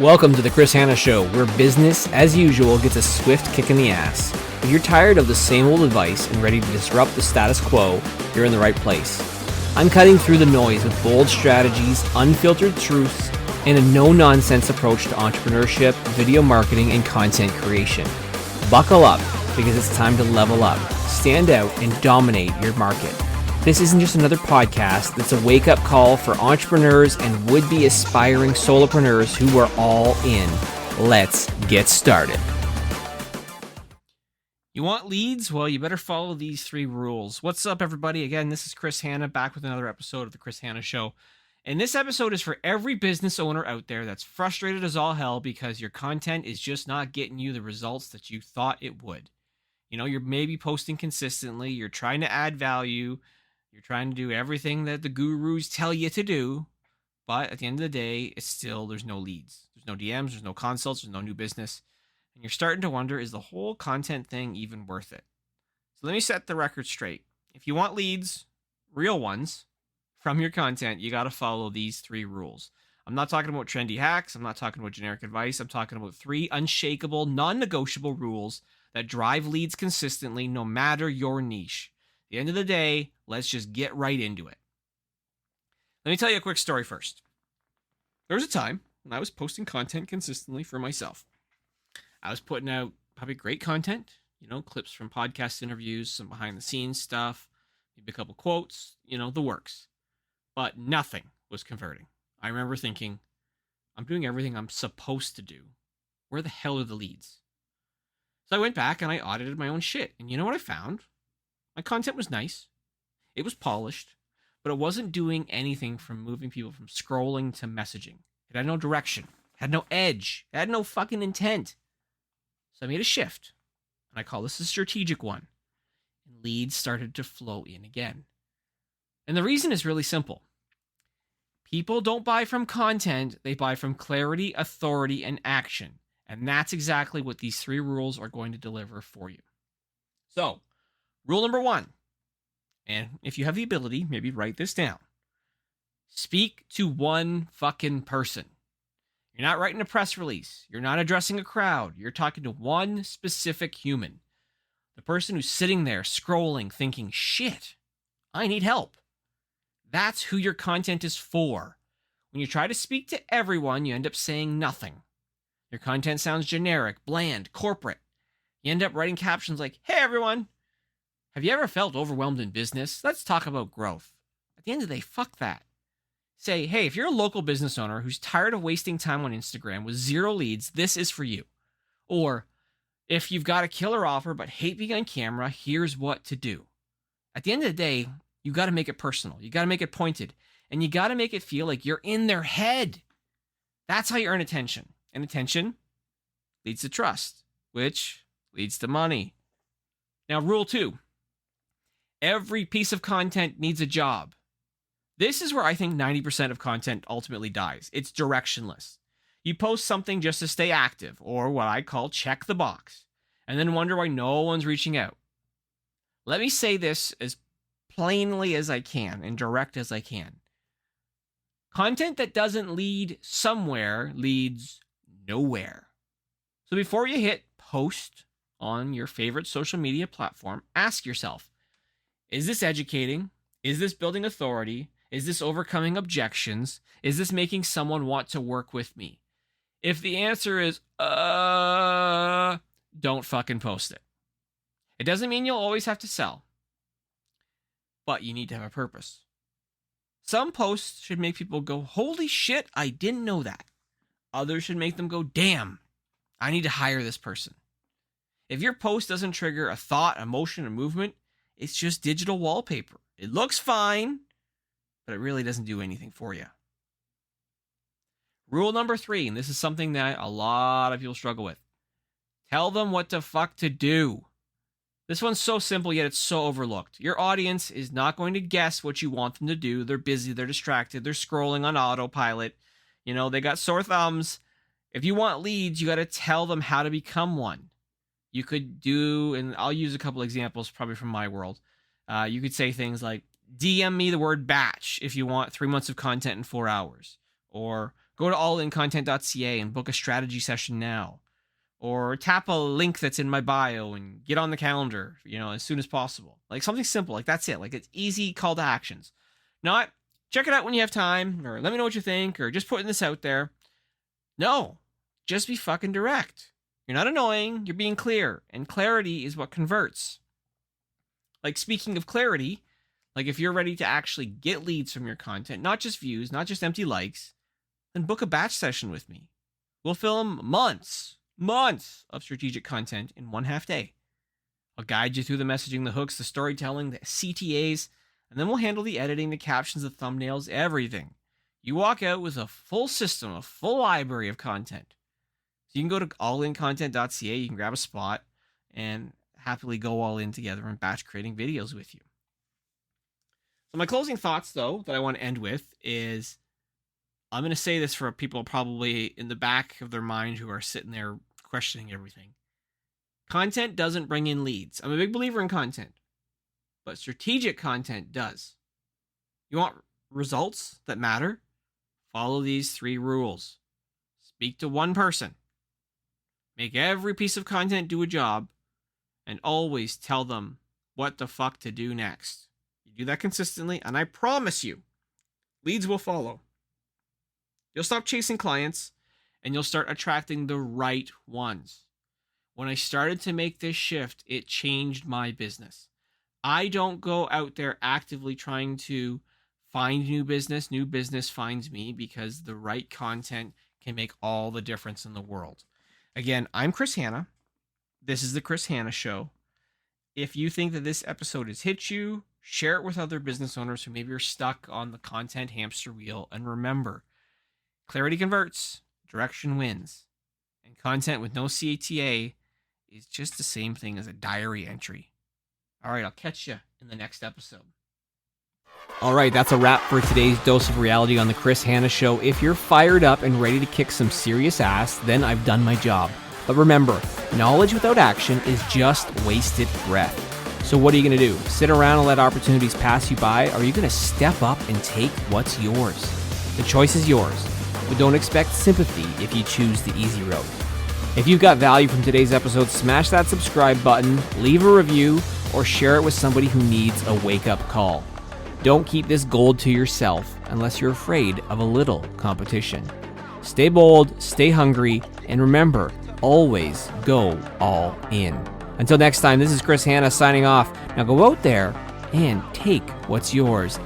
Welcome to the Chris Hanna Show, where business, as usual, gets a swift kick in the ass. If you're tired of the same old advice and ready to disrupt the status quo, you're in the right place. I'm cutting through the noise with bold strategies, unfiltered truths, and a no-nonsense approach to entrepreneurship, video marketing, and content creation. Buckle up, because it's time to level up, stand out, and dominate your market. This isn't just another podcast, it's a wake-up call for entrepreneurs and would-be aspiring solopreneurs who are all in. Let's get started. You want leads? Well, you better follow these 3 rules. What's up, everybody? Again, this is Chris Hanna, back with another episode of the Chris Hanna Show. And this episode is for every business owner out there that's frustrated as all hell because your content is just not getting you the results that you thought it would. You know, you're maybe posting consistently, you're trying to add value, you're trying to do everything that the gurus tell you to do, but at the end of the day, it's still, there's no leads. There's no DMs, there's no consults, there's no new business. And you're starting to wonder, is the whole content thing even worth it? So let me set the record straight. If you want leads, real ones, from your content, you got to follow these 3 rules. I'm not talking about trendy hacks. I'm not talking about generic advice. I'm talking about 3 unshakable, non-negotiable rules that drive leads consistently, no matter your niche. At the end of the day, let's just get right into it. Let me tell you a quick story first. There was a time when I was posting content consistently for myself. I was putting out probably great content, you know, clips from podcast interviews, some behind the scenes stuff, maybe a couple quotes, you know, the works. But nothing was converting. I remember thinking, I'm doing everything I'm supposed to do. Where the hell are the leads? So I went back and I audited my own shit. And you know what I found? My content was nice. It was polished, but it wasn't doing anything from moving people from scrolling to messaging. It had no direction, had no edge, it had no fucking intent. So I made a shift, and I call this a strategic one. And leads started to flow in again. And the reason is really simple. People don't buy from content, they buy from clarity, authority, and action. And that's exactly what these 3 rules are going to deliver for you. So, rule number 1, and if you have the ability, maybe write this down. Speak to one fucking person. You're not writing a press release. You're not addressing a crowd. You're talking to one specific human. The person who's sitting there scrolling, thinking, shit, I need help. That's who your content is for. When you try to speak to everyone, you end up saying nothing. Your content sounds generic, bland, corporate. You end up writing captions like, hey everyone, have you ever felt overwhelmed in business? Let's talk about growth. At the end of the day, fuck that. Say, hey, if you're a local business owner who's tired of wasting time on Instagram with 0 leads, this is for you. Or, if you've got a killer offer but hate being on camera, here's what to do. At the end of the day, you got to make it personal. You got to make it pointed. And you got to make it feel like you're in their head. That's how you earn attention. And attention leads to trust, which leads to money. Now, rule 2. Every piece of content needs a job. This is where I think 90% of content ultimately dies. It's directionless. You post something just to stay active, or what I call check the box, and then wonder why no one's reaching out. Let me say this as plainly as I can and direct as I can. Content that doesn't lead somewhere leads nowhere. So before you hit post on your favorite social media platform, ask yourself, is this educating? Is this building authority? Is this overcoming objections? Is this making someone want to work with me? If the answer is, don't fucking post it. It doesn't mean you'll always have to sell, but you need to have a purpose. Some posts should make people go, holy shit, I didn't know that. Others should make them go, damn, I need to hire this person. If your post doesn't trigger a thought, emotion, or movement, it's just digital wallpaper. It looks fine, but it really doesn't do anything for you. Rule number 3, and this is something that a lot of people struggle with. Tell them what the fuck to do. This one's so simple, yet it's so overlooked. Your audience is not going to guess what you want them to do. They're busy, they're distracted, they're scrolling on autopilot. You know, they got sore thumbs. If you want leads, you got to tell them how to become one. You could do, and I'll use a couple examples probably from my world. You could say things like, DM me the word batch if you want 3 months of content in 4 hours. Or Go to allincontent.ca and book a strategy session now. Or tap a link that's in my bio and get on the calendar, as soon as possible. Like something simple, like that's it. Like it's easy call to actions. Not check it out when you have time, or let me know what you think, or just putting this out there. No, just be fucking direct. You're not annoying, you're being clear, and clarity is what converts. Like speaking of clarity, like if you're ready to actually get leads from your content, not just views, not just empty likes, then book a batch session with me. We'll film months of strategic content in 1/2 day. I'll guide you through the messaging, the hooks, the storytelling, the CTAs, and then we'll handle the editing, the captions, the thumbnails, everything. You walk out with a full system, a full library of content. So you can go to allincontent.ca, you can grab a spot, and happily go all in together and batch creating videos with you. So my closing thoughts, though, that I want to end with is, I'm going to say this for people probably in the back of their mind who are sitting there questioning everything. Content doesn't bring in leads. I'm a big believer in content, but strategic content does. You want results that matter? Follow these 3 rules. Speak to one person. Make every piece of content do a job, and always tell them what the fuck to do next. You do that consistently, and I promise you, leads will follow. You'll stop chasing clients, and you'll start attracting the right ones. When I started to make this shift, it changed my business. I don't go out there actively trying to find new business. New business finds me because the right content can make all the difference in the world. Again, I'm Chris Hanna. This is the Chris Hanna Show. If you think that this episode has hit you, share it with other business owners who maybe are stuck on the content hamster wheel. And remember, clarity converts, direction wins, and content with no CTA is just the same thing as a diary entry. All right, I'll catch you in the next episode. All right, that's a wrap for today's dose of reality on the Chris Hanna Show. If you're fired up and ready to kick some serious ass, then I've done my job. But remember, knowledge without action is just wasted breath. So what are you going to do? Sit around and let opportunities pass you by? Or are you going to step up and take what's yours? The choice is yours, but don't expect sympathy if you choose the easy road. If you've got value from today's episode, smash that subscribe button, leave a review, or share it with somebody who needs a wake-up call. Don't keep this gold to yourself unless you're afraid of a little competition. Stay bold, stay hungry, and remember, always go all in. Until next time, this is Chris Hanna signing off. Now go out there and take what's yours.